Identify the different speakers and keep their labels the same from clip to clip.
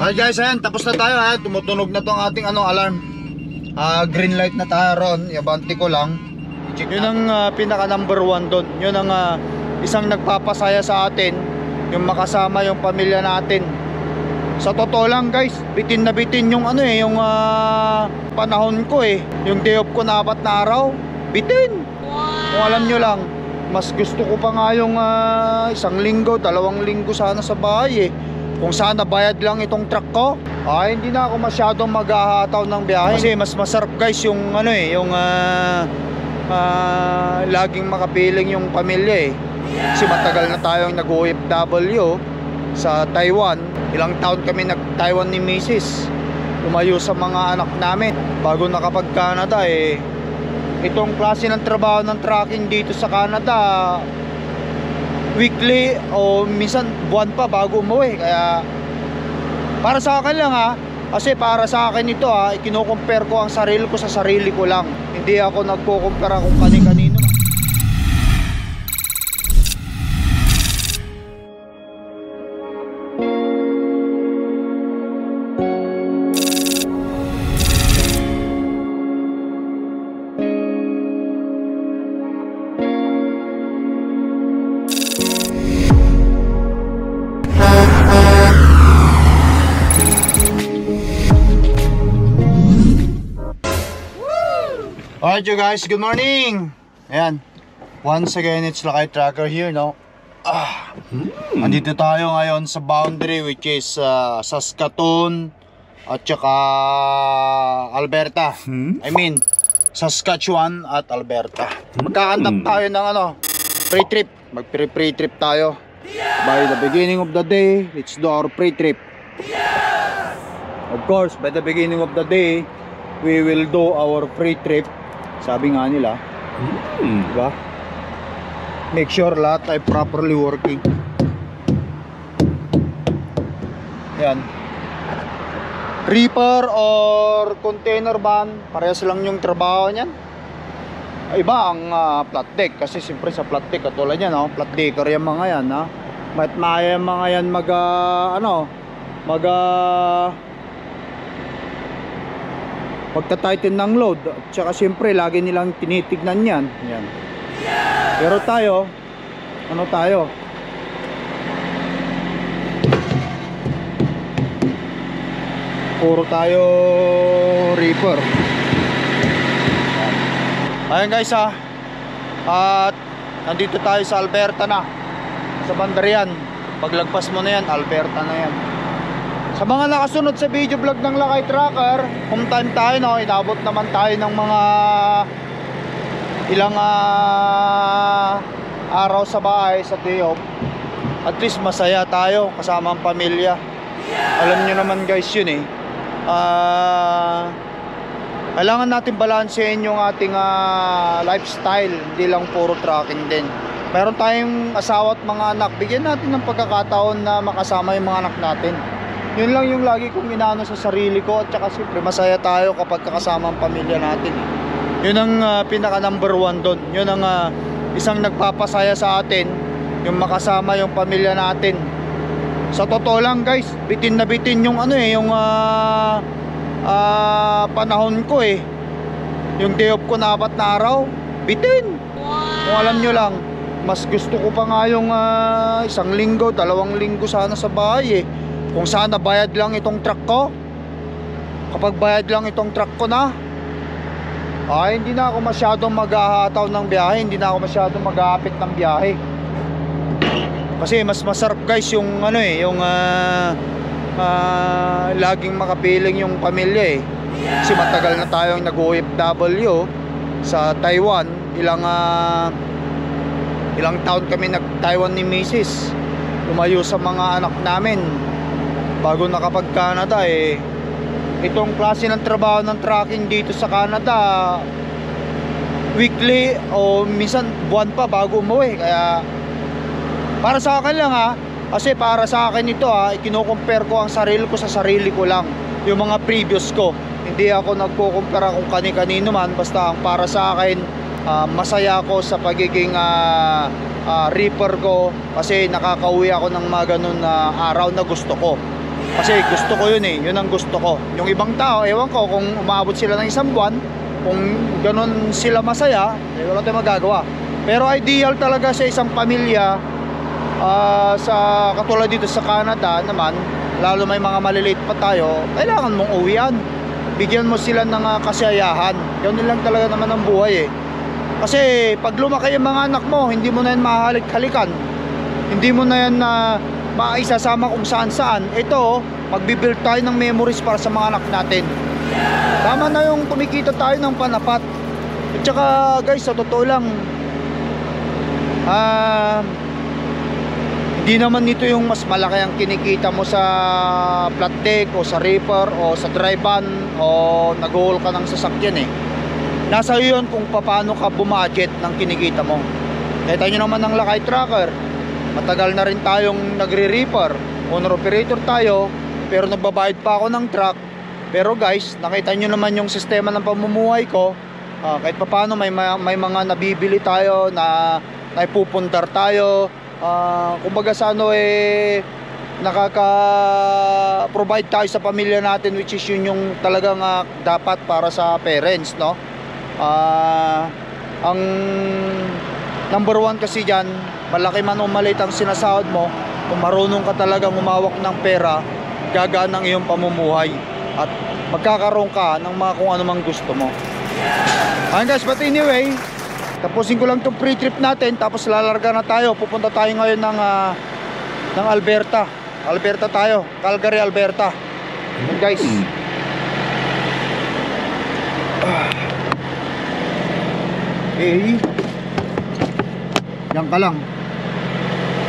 Speaker 1: Alright guys, ayan, tapos na tayo. Ayan, tumutunog na tong ating alarm. Green light na tayo ron. Yabanti ko lang. Yun ang pinaka number 1 doon. Yun ang isang nagpapasaya sa atin, yung makasama yung pamilya natin. Sa totoo lang guys, bitin na bitin yung yung panahon ko yung day off ko na 4 na araw. Bitin. Kung alam nyo lang, mas gusto ko pa nga yung 1 linggo, 2 linggo sana sa bahay Kung sana bayad lang itong truck ko, hindi na ako masyadong maghahataw ng biyahe. Kasi mas masarap guys yung laging makapiling yung pamilya Kasi matagal na tayong nag-OFW sa Taiwan. Ilang taon kami nag-Taiwan ni Mrs. Lumayo sa mga anak namin bago nakapag-Canada Itong klase ng trabaho ng trucking dito sa Canada, weekly o minsan buwan pa bago umuwi. Kaya para sa akin lang kasi para sa akin ito ikino-compare ko ang sarili ko sa sarili ko lang. Hindi ako nagko-compare kung kani-kanino. Alright you guys, good morning. Ayan, once again it's Lakay Trucker here, no? Andito tayo ngayon sa boundary which is Saskatoon at saka Alberta. I mean Saskatchewan at Alberta. Magkakantap tayo ng free trip. Mag-free trip tayo. By the beginning of the day, let's do our free trip. Of course, by the beginning of the day, we will do our free trip. Sabi nga nila, diba? Make sure lahat ay properly working. Yan. Reeper or container van, parehas lang yung trabaho niyan. Iba ang flat deck, kasi siyempre sa flat deck katulad yan, flat decker yung mga yan, maya mga yan pagta-tighten ng load. At saka siyempre lagi nilang tinitignan yan. Pero tayo, tayo? Puro tayo reaper. Ayan guys at nandito tayo sa Alberta na, sa Bandarian. Paglagpas mo na yan, Alberta na yan. Sa mga nakasunod sa video vlog ng Lakay Trucker, kung time tayo inabot naman tayo ng mga ilang araw sa bahay sa day off. At least masaya tayo kasama ang pamilya. Alam nyo naman guys yun kailangan natin balansehin yung ating lifestyle. Hindi lang puro trucking din. Meron tayong asawa at mga anak, bigyan natin ng pagkakataon na makasama yung mga anak natin. Yun lang yung lagi kong inaano sa sarili ko. At saka siyempre masaya tayo kapag kasama ang pamilya natin Yun ang pinaka number 1 doon. Yun ang isang nagpapasaya sa atin, yung makasama yung pamilya natin. Sa totoo lang guys, bitin na bitin yung yung panahon ko yung day off ko na 4 na araw. Bitin. Kung alam nyo lang, mas gusto ko pa nga yung 1 linggo, 2 linggo sana sa bahay Kung sana bayad lang itong truck ko. Kapag bayad lang itong truck ko na, hindi na ako masyadong maghahataw ng biyahe. Hindi na ako masyadong maghahapit ng biyahe. Kasi mas masarap guys yung laging makapiling yung pamilya Kasi matagal na tayong nag-OFW sa Taiwan. Ilang taon kami nag-Taiwan ni Mrs. Lumayo sa mga anak namin bago nakapag-Canada Itong klase ng trabaho ng trucking dito sa Canada, weekly o minsan buwan pa bago umuwi. Kaya para sa akin lang kasi para sa akin ito ikino-compare ko ang sarili ko sa sarili ko lang. Yung mga previous ko, hindi ako nagko-compare kung kani-kanino man. Basta ang para sa akin, masaya ako sa pagiging reaper ko, kasi nakakauwi ako ng mga ganun na araw na gusto ko. Kasi gusto ko yun yun ang gusto ko. Yung ibang tao, ewan ko kung umabot sila ng isang buwan, kung ganun sila masaya, wala tayong magagawa. Pero ideal talaga sa isang pamilya, sa katulad dito sa Canada naman, lalo may mga maliliit pa tayo, kailangan mong uwian. Bigyan mo sila ng kasiyahan. Yun lang talaga naman ang buhay Kasi pag lumaki yung mga anak mo, hindi mo na yan mahalik-halikan. Hindi mo na yan maisasama kung saan-saan. Ito, magbibuild tayo ng memories para sa mga anak natin. Tama na yung kumikita tayo ng panapat. At saka guys, sa totoo lang, hindi naman nito yung mas malaki ang kinikita mo sa flat deck o sa reaper o sa dry van o nag-haul ka ng sasakyan Nasa iyo yun kung paano ka budget ng kinikita mo. Kita nyo naman ng Lakay Tracker, matagal na rin tayong nagre-reaper, owner operator tayo, pero nagbabayad pa ako ng truck. Pero guys, nakita nyo naman yung sistema ng pamumuhay ko. Kahit paano may mga nabibili tayo, na naipupundar tayo. Kumbaga sa nakaka-provide tayo sa pamilya natin, which is yun yung talagang dapat para sa parents, no? Ang number one kasi dyan, malaki man o maliit ang sinasahod mo, kung marunong ka talagang umawak ng pera, gagaan ang iyong pamumuhay at magkakaroon ka ng mga kung ano mang gusto mo. Ayun guys, but anyway, tapusin ko lang itong pre-trip natin, tapos lalarga na tayo. Pupunta tayo ngayon ng Alberta. Alberta tayo, Calgary, Alberta. Ayun guys. Okay. Yan ka lang.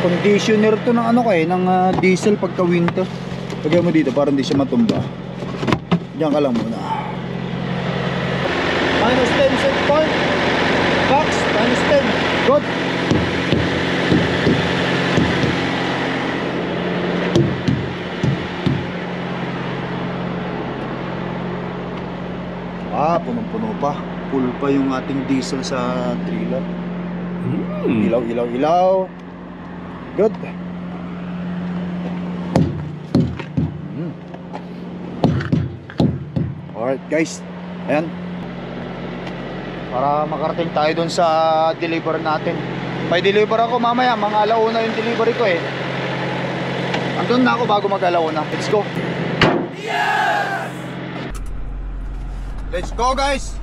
Speaker 1: Conditioner to ng ng diesel pagka winter. Lagay mo dito para hindi siya matumba. Diyan ka lang muna. Minus 10 set point. Box, minus 10. Good. Punong-puno pa. Full pa yung ating diesel sa trailer. Ilaw, ilaw, ilaw. Good. Alright guys, ayan, para makarating tayo dun sa deliver natin. May deliver ako mamaya, mga alauna yung delivery ko andun na ako bago mag alauna. Let's go. Yes! Let's go guys.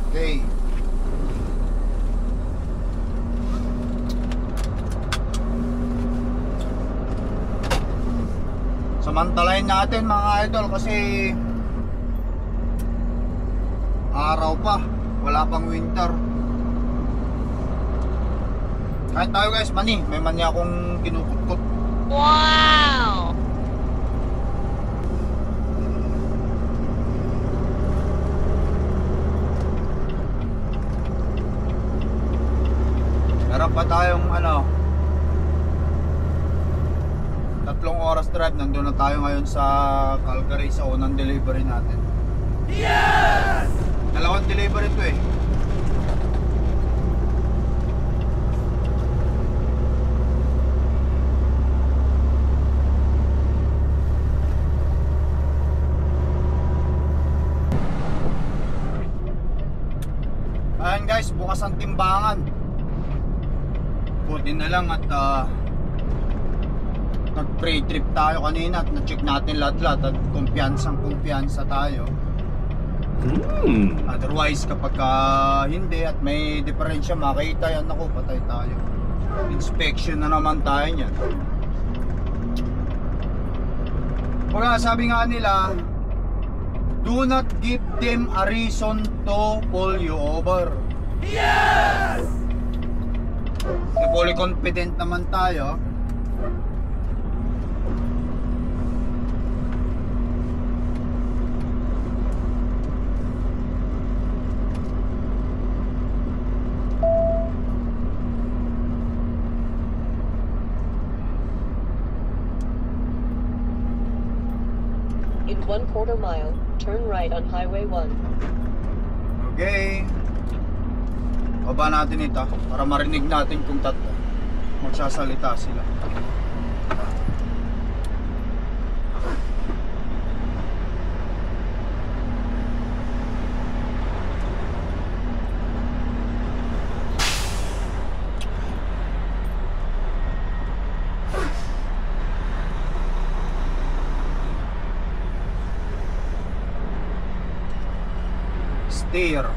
Speaker 1: Okay. Samantalahin natin mga idol kasi araw pa, wala pang winter. Kahit tayo guys, may mani akong kinukutkot. Wow! Meron pa tayong 3 oras drive. Nandun na tayo ngayon sa Calgary sa unang delivery natin. Yes! 2 delivery to Ayan guys, bukas ang timbangan. Buti na lang at nag-pre trip tayo kanina at na-check natin lahat-lahat at kumpiyansa tayo. Otherwise kapag hindi at may diferensya makita yan, naku, patay tayo. Inspection na naman tayo niyan. Kaya sabi nga nila, do not give them a reason to pull you over. Yes! Fully confident naman tayo.
Speaker 2: In 1/4 mile, turn right on Highway 1.
Speaker 1: Okay. Baba natin ito para marinig natin kung magsasalita sila. Steer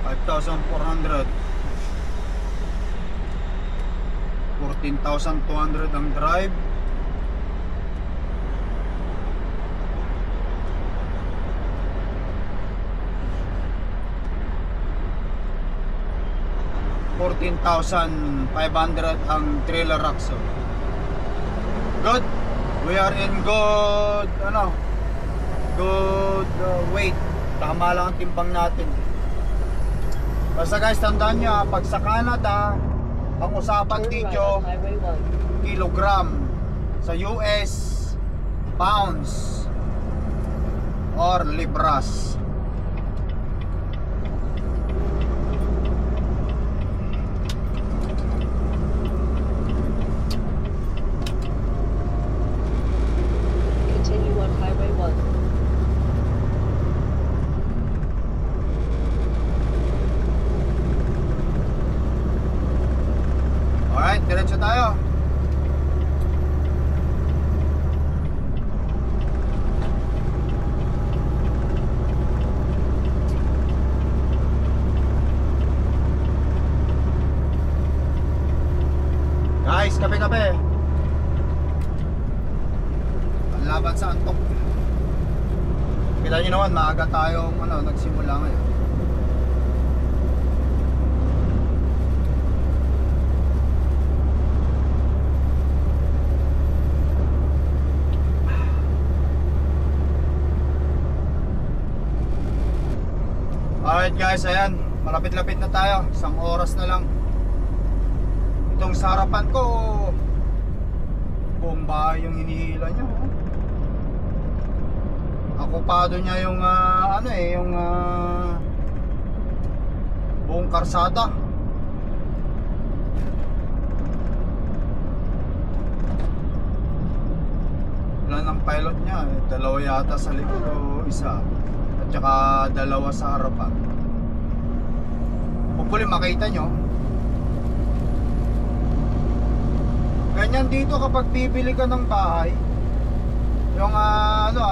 Speaker 1: 5,400, 14,200 ang drive. $14,500 ang trailer axle. Good. We are in good weight. Tama lang ang timbang natin. Basta guys, tandaan nyo, pag sa Canada, ang usapan dito kilogram, sa US pounds or libras.
Speaker 2: Continue on Highway 1.
Speaker 1: Alright, diretso tayo. Guys, kape-kape. Panlaban sa antok. Kita nyo naman, maaga tayong nagsimula ngayon. Alright guys, ayan, malapit-lapit na tayo. Isang oras na lang. Itong sa harapan ko, buong bahay yung hinihila niya. Akupado niya yung buong karsada. Wala ng pilot niya, dalawa yata sa likod o isa. At saka dalawa sa harapan. Hopefully makita nyo. Ganyan dito kapag bibili ka ng bahay. Yung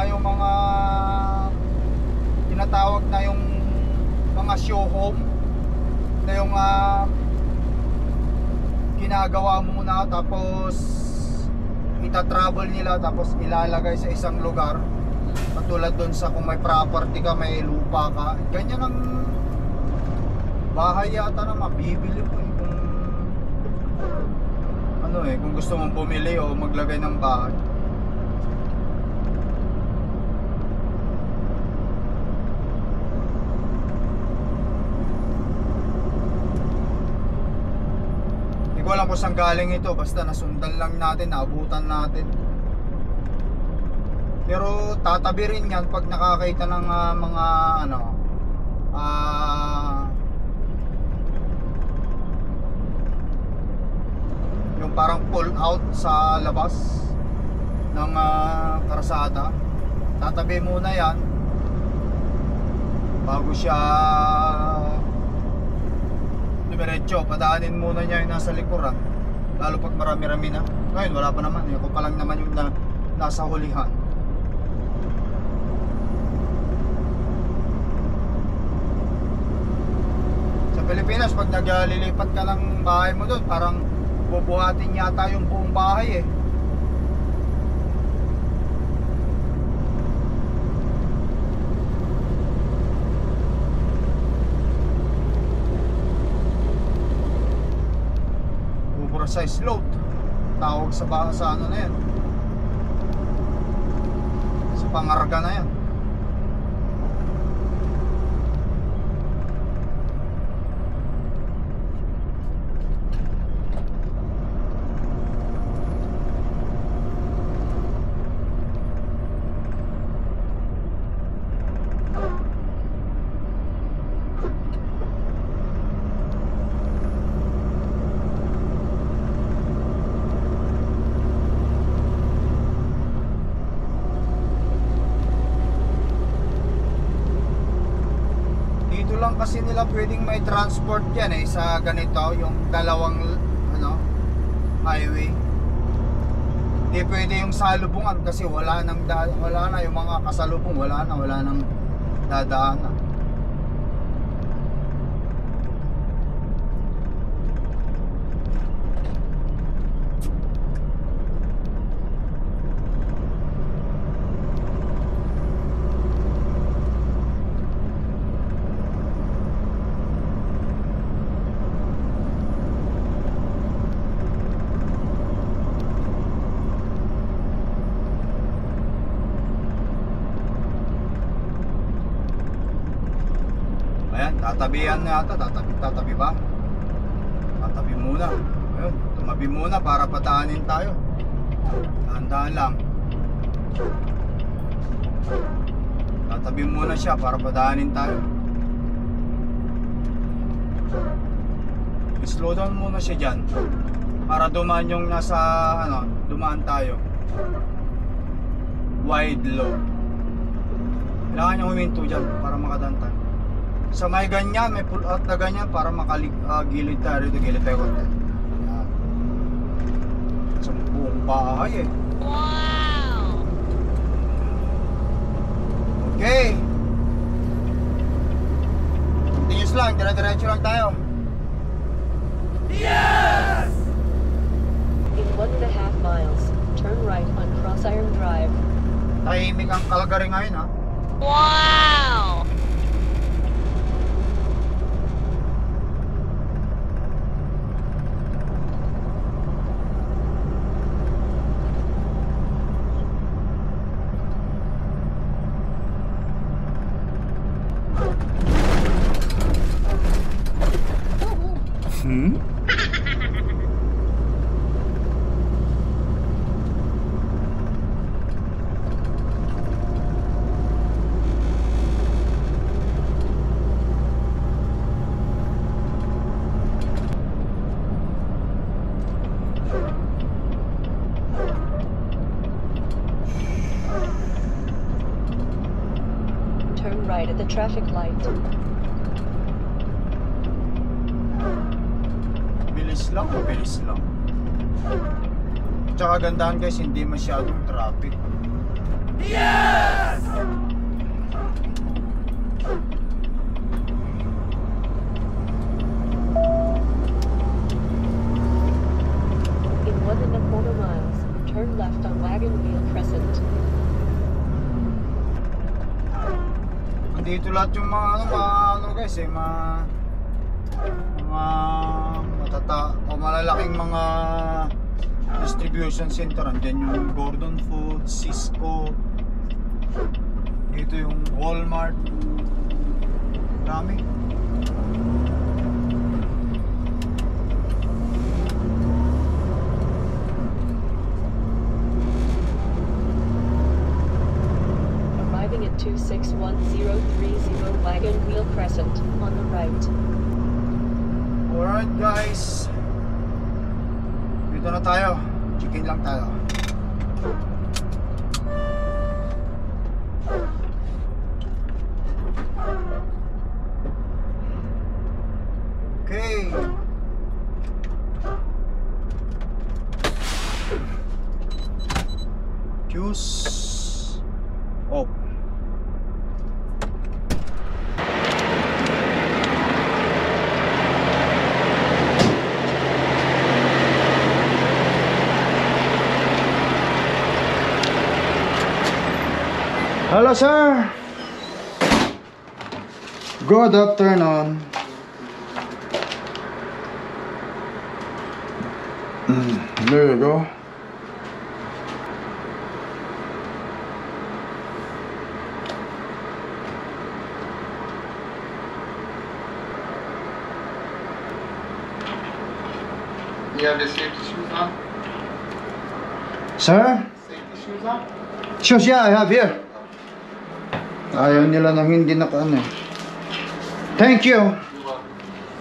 Speaker 1: yung mga tinatawag na yung mga show home, na yung ginagawa muna tapos ita-travel nila tapos ilalagay sa isang lugar. Katulad dun sa kung may property ka, may lupa ka, ganyan ang bahay yata na mabibili mo kung gusto mong bumili o maglagay ng bahay. Hindi ko alam kung saan galing ito, basta nasundan lang natin, naabutan natin. Pero tatabi rin yan pag nakakita ng mga yung parang pull out sa labas ng karsada. Tatabi muna yan bago siya dumiretso. Padaanin muna niya yung nasa likuran, lalo pag marami-rami na. Ngayon wala pa naman, ako pa lang naman yung nasa hulihan. Pilipinas, pag naglilipat ka ng bahay mo doon, parang bubuhatin yata yung buong bahay eh. Oversized load tawag sa na yan, sa pangarga na yan. lang kasi nila pwedeng may transport yan eh sa ganito, yung dalawang ano, highway. Hindi pwede yung salubungan kasi wala na yung mga kasalubong, wala nang dadaanan. Ayan, tatabihan na yata, tatabi ba? Tatabi muna. Ayun, tumabi muna para pataanin tayo. Dahan-dahan lang. Tatabi muna siya para pataanin tayo. Slow down muna siya dyan. Para dumaan yung nasa, ano, dumaan tayo. Wide low. Kailangan niyang huminto dyan para makadaan tayo. Sa may ganyan, may pull out na ganyan para gilid tayo rito, gilid tayo konti. Ayan. Sa buong bahay eh.
Speaker 2: Wow!
Speaker 1: Okay. Continuous lang, dire-diretso lang tayo.
Speaker 2: In 1.5 miles, turn right on Crossiron Drive.
Speaker 1: Tahimik ang Calgary ngayon ha.
Speaker 2: Wow! Turn right at the traffic light.
Speaker 1: Bilis lang, bilis lang. Tsaka gandahan guys, hindi masyadong traffic.
Speaker 2: Yes! In 1.25 miles, turn left on Wagon Wheel Crescent.
Speaker 1: Dito lahat yung mga ano guys eh, malalaking mga distribution center. Andyan yung Gordon Foods, Cisco, dito yung Walmart. Dami.
Speaker 2: Arriving at 261030 Wagon Wheel Crescent on the right.
Speaker 1: Alright guys, dito na tayo. Chicken lang tayo. Okay. Juice off. Hello sir. Good afternoon. There you go.
Speaker 3: You have the safety shoes on?
Speaker 1: Sir?
Speaker 3: Safety shoes on?
Speaker 1: Shoes, yeah, I have here. Ayaw nila nang hindi naka-ano eh. Thank you.
Speaker 3: You're welcome.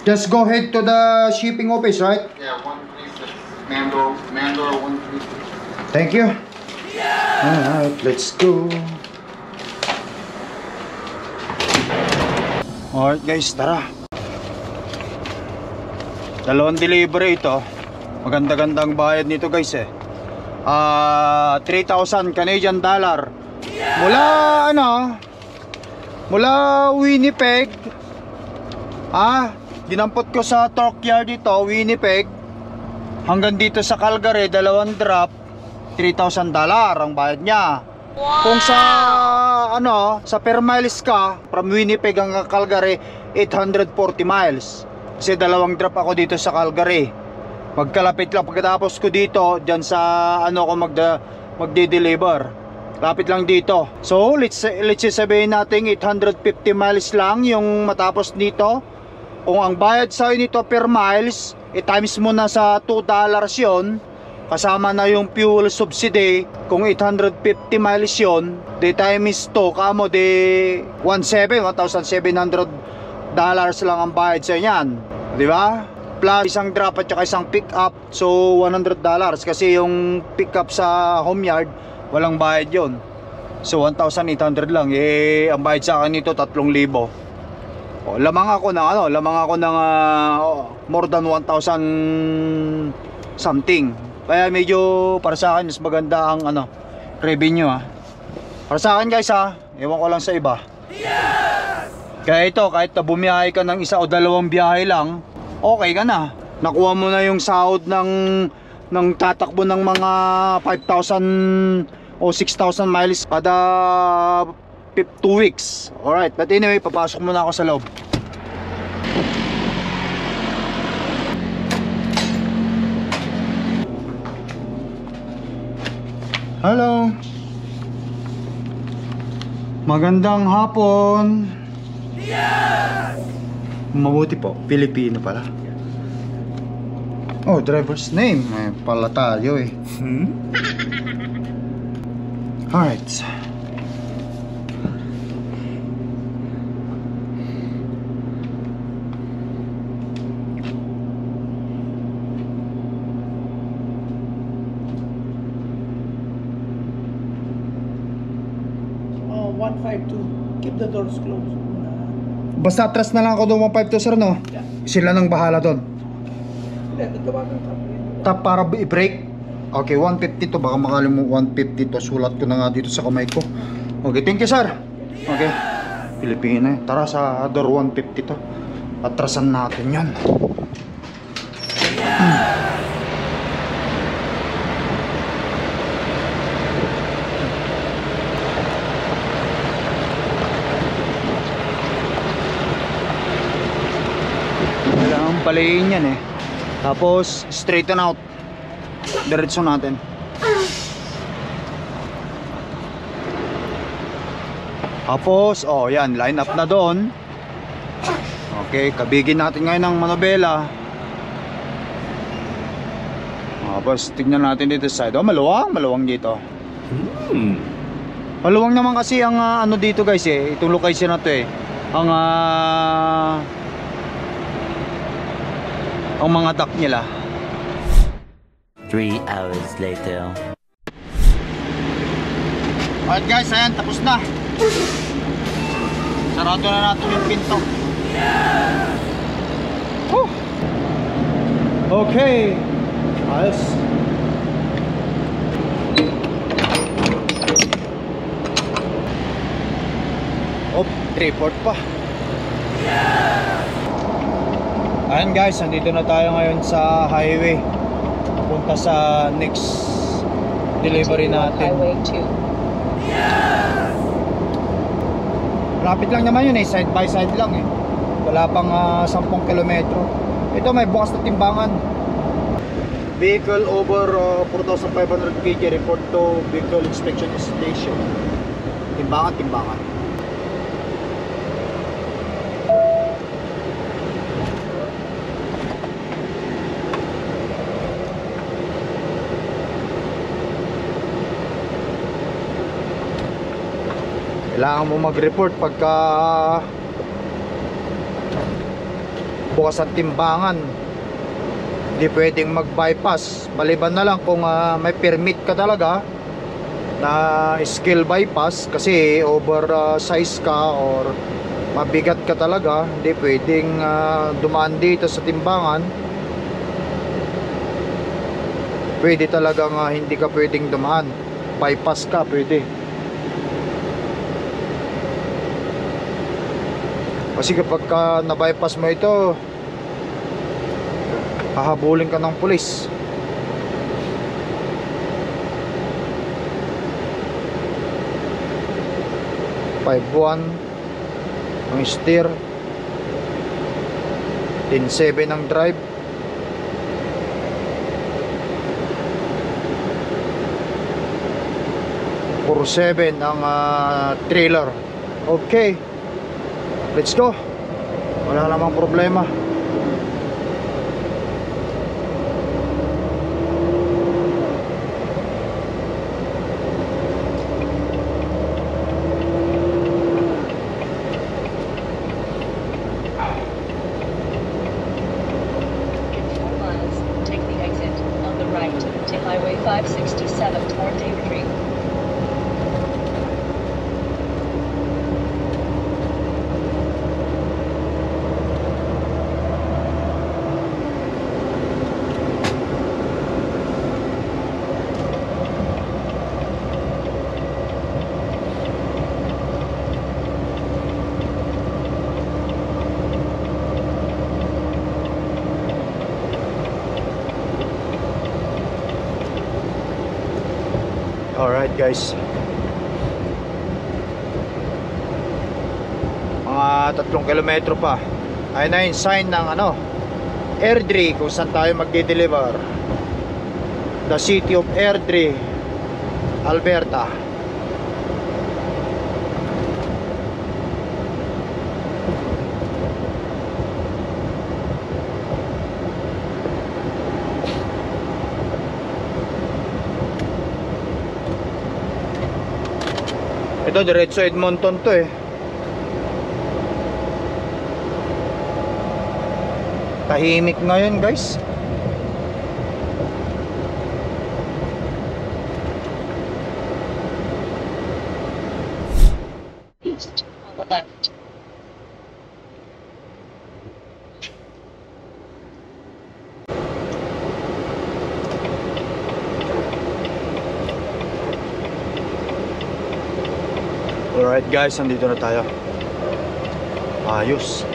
Speaker 1: Just go ahead to the shipping office, right?
Speaker 3: Yeah, 136. Mandor 136.
Speaker 1: Thank you. Alright, let's go. Alright guys, tara. Dalawang delivery ito. Maganda-gandang bayad nito guys eh. 3,000 Canadian dollar. Mula mula Winnipeg. Dinampot ko sa torque yard dito, Winnipeg. Hanggang dito sa Calgary, dalawang drop, 3,000 dollar ang bayad niya. Kung sa sa per miles ka from Winnipeg hanggang Calgary, 840 miles. Kasi dalawang drop ako dito sa Calgary. Magkalapit lang pagkatapos ko dito diyan sa ko magde-deliver. Lapit lang dito. So let's say sabihin natin 850 miles lang yung matapos dito. Kung ang bayad sa nito per miles, i-times mo na sa $2 yon. Kasama na yung fuel subsidy. Kung 850 miles yon, the time is 2, kamo de $1,700 lang ang bayad sa yan, di ba? Plus isang drop at saka isang pick up, so $100 kasi yung pick up sa home yard walang bayad yon. So 1,800 lang. Ang bayad sa akin nito 3,000. Lamang ako ng more than 1,000 something. Kaya medyo para sa akin mas maganda ang revenue para sa akin guys ewan ko lang sa iba. Kaya ito, kahit na bumiyahe ka ng isa o dalawang biyahe lang, okay ka na. Nakuha mo na yung sahod ng tatakbo ng mga 5,000 o 6,000 miles kada 2 weeks. Alright, but anyway, papasok muna ako sa loob. Hello. Magandang hapon. Mabuti po, Pilipino pala. Oh, driver's name. May pala tayo eh. Alright.
Speaker 4: Oh, 152. Keep the doors closed.
Speaker 1: Basta atras na lang ako doon 152 sir, no?
Speaker 4: Yeah.
Speaker 1: Sila nang bahala doon.
Speaker 4: Hindi, nagtawagan ka.
Speaker 1: Tap para i-break. Okay, 150 to. Baka makalimu 150 to. Sulat ko na nga dito sa kamay ko. Okay, thank you sir. Okay. Pilipino eh. Tara sa door 150 to. Atrasan natin yan. Kailangan palayin yan eh. Tapos straighten out. Diretso natin. Tapos yan, line up na doon. Okay, kabigin natin ngayon ng manobela. Tapos tignan natin dito sa side. Maluwang dito. Maluwang naman kasi ang dito guys eh. Itong location na to eh. Ang mga dock nila.
Speaker 5: 3 hours later.
Speaker 1: Alright guys, ayan, tapos na. Sarado na natin yung pinto. Okay. Ayos. Report pa. Ayan guys, nandito na tayo ngayon sa highway. Punta sa next delivery natin.
Speaker 2: Highway 2.
Speaker 1: Lapit lang naman yun eh, side by side lang eh. Wala pang 10 kilometro. Ito may bukas na timbangan. Vehicle over 4,500 kg report to vehicle inspection station. Timbangan. Kailangan mo mag-report pagka bukas ang timbangan. Hindi pwedeng mag-bypass. Maliban na lang kung may permit ka talaga na skill bypass kasi over size ka or mabigat ka talaga, hindi pwedeng dumaan dito sa timbangan. Pwede talagang hindi ka pwedeng dumaan, bypass ka pwede. Kasi kapag na-bypass mo ito, hahabulin ka ng pulis. $5,100 ang steer, 10.7 ang drive. Puro 7 ang trailer. Okay, let's go. Wala namang problema.
Speaker 2: In 4 miles, take the exit on the right to Highway 567 toward Davidry.
Speaker 1: Alright guys, mga 3 kilometro pa. Ayun na yung sign ng Airdrie, kung saan tayo magde-deliver. The city of Airdrie, Alberta. Ito diretso Edmonton to eh. Tahimik ngayon guys.
Speaker 2: East on the left.
Speaker 1: Alright guys, nandito na tayo. Ayos.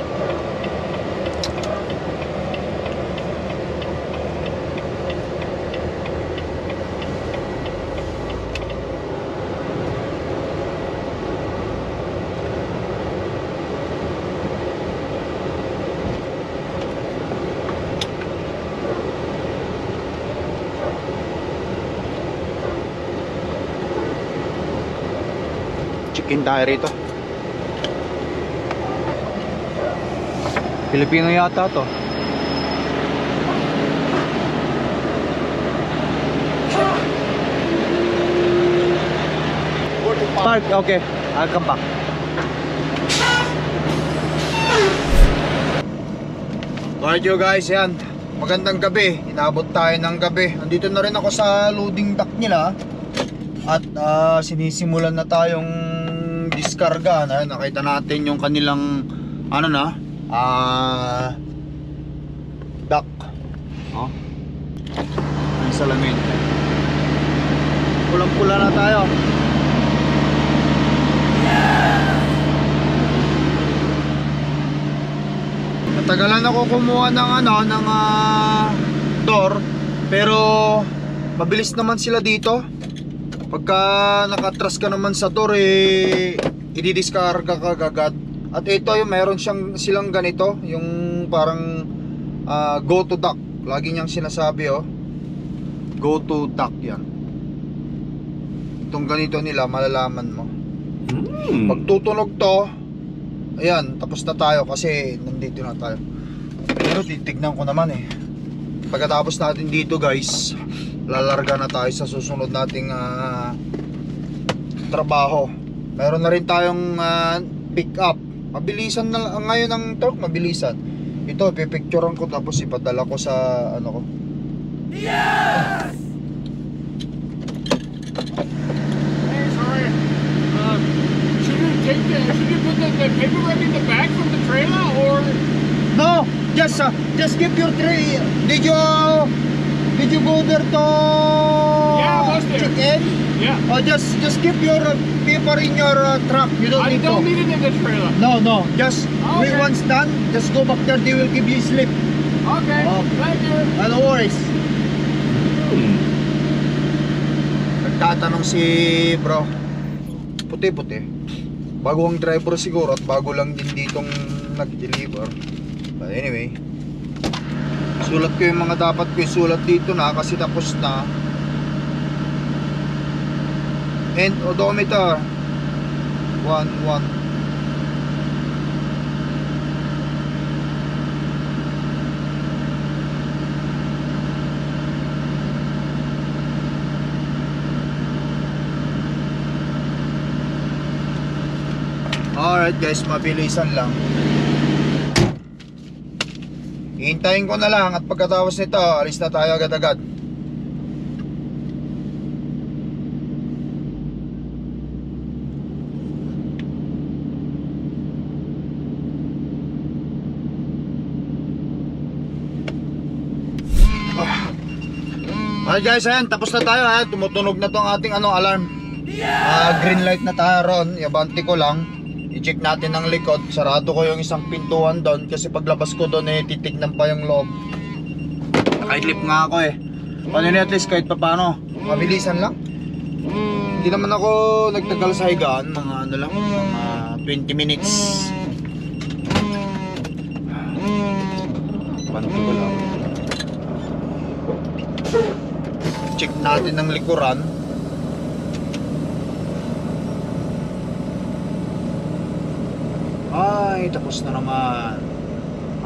Speaker 1: Check-in tayo rito. Pilipino yata to. Park, okay. I'll come back. Alright you guys, yan. Magandang gabi. Inabot tayo ng gabi. Nandito na rin ako sa loading dock nila. At sinisimulan na tayong diskarga. Nakita natin yung kanilang dock. Oh. Ang salamin. Pulang-pula na tayo. Natagalan ako kumuha ng door, pero mabilis naman sila dito. Pagka nakatras ka naman sa door, ididiskarga ka agad. At ito yung meron silang ganito, yung parang go to dock. Lagi niyang sinasabi go to dock yan. Itong ganito nila, malalaman mo. Pag tutunog to, ayan, tapos na tayo kasi nandito na tayo. Pero titignan ko naman pagkatapos natin dito guys, lalarga na tayo sa susunod nating trabaho. Meron na rin tayong pick up. Mabilisan na ngayon ang truck, mabilisan. Ito, pipicturean ko tapos ipadala ko sa ko. Yes!
Speaker 4: Hey, sorry. Should you take
Speaker 5: should you put the paperwork in the back from the trailer, or?
Speaker 1: No, just keep your tray. Did you go there to
Speaker 5: Yeah, I was there.
Speaker 1: check in?
Speaker 5: Yeah.
Speaker 1: Or just keep your paper in your truck. You don't
Speaker 5: I
Speaker 1: need
Speaker 5: don't
Speaker 1: to.
Speaker 5: need it in the trailer.
Speaker 1: No, just
Speaker 5: Okay.
Speaker 1: once done, just go back there. They will give you slip.
Speaker 5: Okay,
Speaker 1: Oh.
Speaker 5: thank you.
Speaker 1: No worries. Nagtatanong si bro. Puti-puti. Bago ang driver siguro at bago lang din ditong nag-deliver. But anyway, sulat ko yung mga dapat ko isulat dito na kasi tapos na. And odometer 1. Alright guys, mabilisan lang. Hintayin ko na lang at pagkatapos nito, alis na tayo agad-agad. Alright guys, ayan, tapos na tayo ha. Tumutunog na tong ating alarm. Green light na tayo ron. Iabante ko lang. I-check natin ang likod. Sarado ko yung isang pintuan doon kasi paglabas ko doon titignan pa yung loob. Naka-clip nga ako eh. Paano at least kahit paano. Mabilisan lang. Hindi naman ako nagtagal sa higaan. Mga mga 20 minutes. Panto ko lang. Check natin ang likuran. Ay, tapos na naman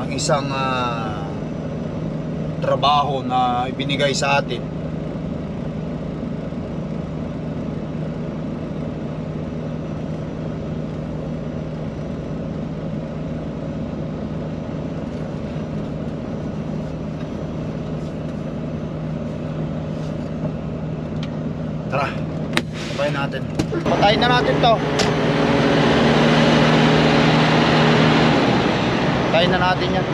Speaker 1: ang isang trabaho na ibinigay sa atin. Tara, patayin natin. Patayin na natin to. Patayin na natin yan.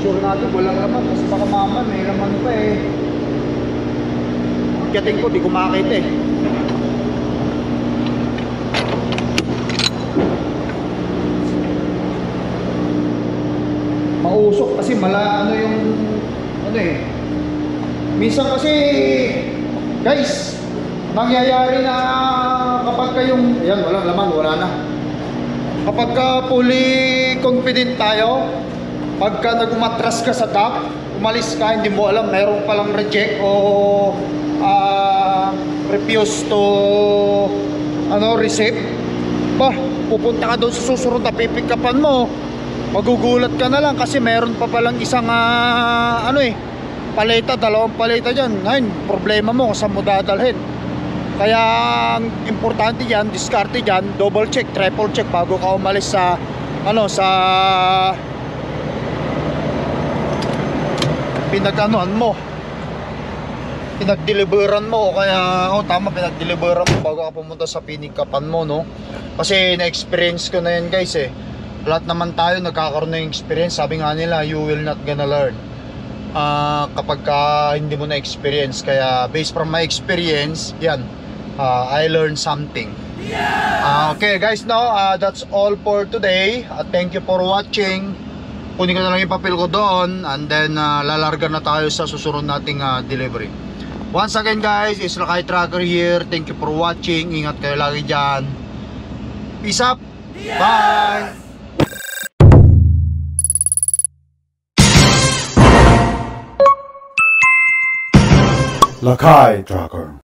Speaker 1: Sure natin walang laman kasi baka mama may laman pa eh. Pagdating ko di ko makita eh. Mausok kasi yung minsan kasi guys nangyayari na kapag kayong ayan walang laman, wala na. Kapag ka fully confident tayo, pagka nag-umatras ka sa dock, umalis ka, hindi mo alam mayroon palang reject o refuse to receive, pupunta ka doon sa susunod na pipikapan mo, magugulat ka na lang kasi meron pa palang isang paleta, dalawang paleta dyan. Ayun, problema mo kung saan mo dadalhin. Kaya ang importante dyan, diskarte dyan, double check, triple check bago ka umalis sa sa pinag-deliveran mo, o kaya pinag-deliveran mo bago ka pumunta sa pinikapan mo, no? Kasi na-experience ko na yan guys eh. Lahat naman tayo nagkakaroon ng experience. Sabi nga nila, you will not gonna learn kapag hindi mo na-experience. Kaya based from my experience, yan, I learned something. Okay guys, that's all for today. Thank you for watching. Kunin ko na lang yung papel ko doon, and then lalarga na tayo sa susunod nating delivery. Once again guys, it's Lakay Trucker here. Thank you for watching. Ingat kayo lagi dyan. Peace up. Bye.
Speaker 6: Lakay Trucker.